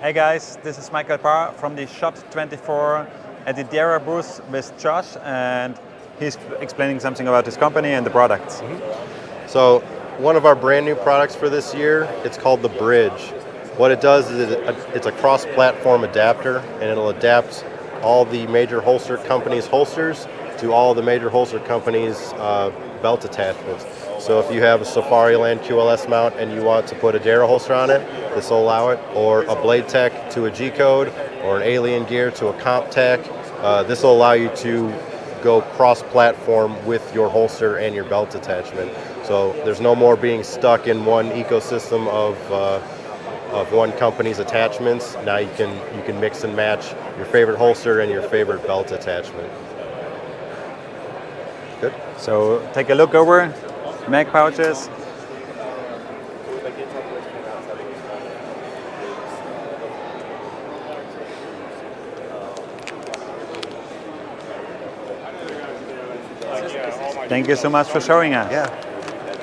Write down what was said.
Hey guys, this is Michael Paa from the Shot 24 at the DARA booth with Josh, and he's explaining something about his company and the products. So one of our brand new products for this year, it's called the Bridge. What it does is it's a cross-platform adapter, and it'll adapt all the major holster companies' holsters to all the major holster companies' belt attachments. So if you have a Safariland QLS mount and you want to put a DARA holster on it, this will allow it, or a Blade-Tech to a G-code, or an Alien Gear to a Comp-Tac. This will allow you to go cross-platform with your holster and your belt attachment. So there's no more being stuck in one ecosystem of one company's attachments. Now you can mix and match your favorite holster and your favorite belt attachment. Good. So take a look over mag pouches. Thank you so much for showing us. Yeah.